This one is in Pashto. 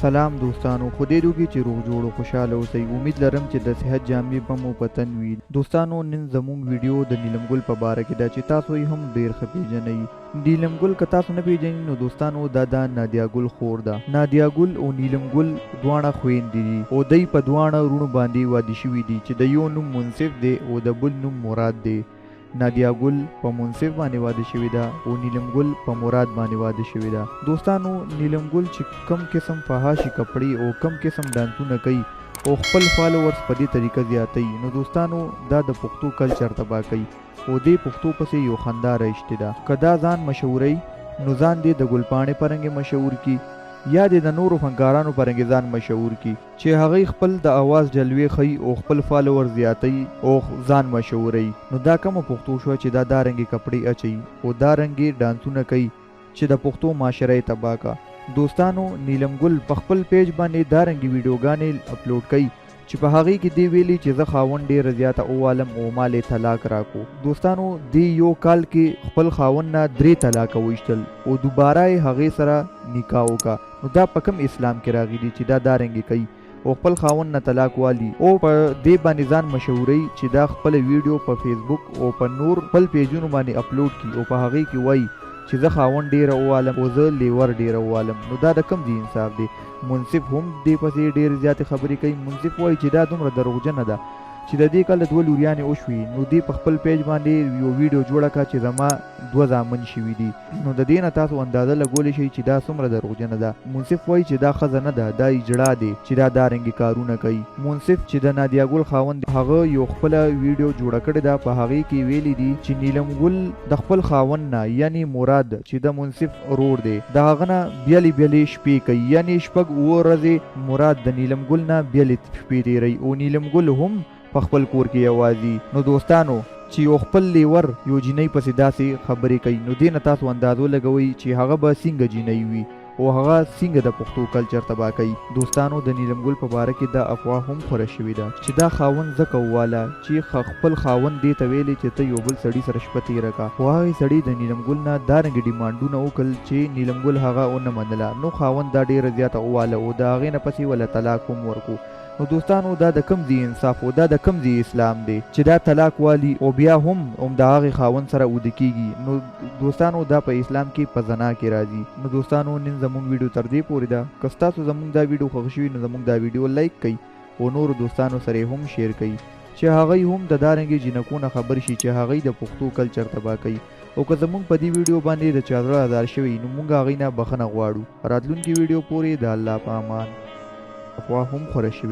سلام دوستانو، خدای دوکي چې روغ جوړ او خوشاله اوسئ. امید لرم چې د صحت جامې به مو په تن وي. دوستانو، نن زموږ ویډیو د نیلم ګل په باره کې ده چې تاسو یې هم ډېر ښه پیژنئ. نیلم ګل که تاسو نه پیژنئ نو دوستانو دا د نادیا ګل خور ده. نادیا ګل او نیلم ګل دواړه خویندې دي او دوی په دواړه وروڼو باندې واده شوي دي چې د یو نوم منصف دی او د بل نوم مراد دی. نادیا ګل په منصف باندې واده شوې ده او نیلم ګل په مراد باندې واده شوې ده. دوستانو، نیلم ګل چې کم قسم فحاشي کپړې او کم قسم ډانسونه کوي او خپل فالوورز په دې طریقه زیاتوي، نو دوستانو دا د پښتو کلچر تباه کوي او دې پښتو پسې یو خندا راشته ده. که دا ځان مشهوري نو ځان دې د ګلپاڼې پرنګې مشهور کی یا د نورو فنکارانو پرنګې ځان مشهور کی چې هغه خپل د اواز جلوې خي او خپل فالوور زیاتوي او ځان مشهوري. نو دا کوم پښتو شو چې دا دارنګي کپړې اچي او دارنګي ډانسونه کوي چې د پښتو معاشره تباه کا. دوستانو، نیلم ګل په خپل پیج باندې دارنګي ویډیوګانې اپلوډ کوي چې په هغې کې دی ویلي چې زه خاوند ډېره زیاته اووالم او مالې طلاق راکو. دوستانو، دی یو کال کې خپل خاوند نه 3 طلاقه ویشتل او دوباره یې هغې سره نکاح وکړه. نو دا په کوم اسلام کې راغلي چې دا دارنګې کوي او خپل خاوند نه طلاق والی او په دې باندې ځان مشهوري چې دا خپل ویډیو په فیسبوک او په نور خپل پیجونو باندې اپلوډ کی او په هغې کې وایي چې زه خاوند ډېره اووالم او زه لیور ډېره اووالم. نو دا د کوم دی انصاف دی؟ منصف هم دې پسې ډېرې زیاتې خبرې کوي. منصف وایي چې دا دومره دروغجنه ده چې د دې کله 2 لوریانې وشوي. نو دې په خپل پیج باندې یو ویډیو جوړه کړه چې زما 2 زامن شوي دي. نو د دې نه تاسو اندازه لګولی شئ چې دا څومره دروغجنه ده. منصف وایي چې دا ښځه نه ده، دا اجړا دی چې دا دارنګې کارونه کوي. منصف چې د نادیا ګل خاوند هغه یو خپله ویډیو جوړه کړې ده، په هغې کې ویلي دي چې نیلم ګل د خپل خاوند نه یعنی مراد چې د منصف ورور دی د هغه نه بیلې بیلې شپې کوي، یعنی شپږ 7 ورځې مراد د نیلم ګل نه بیلې شپې تېروي او نیلم ګل هم په خپل کور کې یوازې. نو دوستانو، چې یو خپل لیور یو جینۍ پسې داسې خبرې کوي نو دې نه تاسو اندازو لګوئ چې هغه به څنګه جینۍ وي او هغه څنګه د پښتو کلچر تباه کوي. دوستانو، د نیلم ګل په باره کې دا افواه هم خوره شوې ده چې دا خاوند ځکه وواله چې خپل خاوند دې ته ویلې چې ته یو بل سړي سره شپه تېره کړه، خو هغې سړي د نیلم ګل نه دارنګې ډیمانډونه وکړل چې نیلم ګل هغه ونه منله. نو خاوند دا ډېره زیاته وواله او د هغې نه پسې وله طلاق هم ورکو. نو دوستانو، دا د کوم ځای انصاف او دا د کوم ځای اسلام دی چې دا طلاق والی او بیا هم د هغې خاوند سره اوده کیږي؟ نو دوستانو، دا په اسلام کې په زنا کې راځي. نو دوستانو، نن زموږ ویډیو تر دې پورې ده. که ستاسو زموږ دا ویډیو خوښ شوي نو زموږ دا ویډیو لایک کړئ او نورو دوستانو سره هم شیر کړئ چې هغوی هم د دارنګې جنکونه خبر شي چې هغوی د پښتو کلچر تباه کوي. او که زموږ په دې ویډیو باندې د چا زړه ازار شوي نو موږ هغوی نه بخښنه غواړو. راتلونکي ویډیو پورې د الله په امان. افواه هم خوره شوي.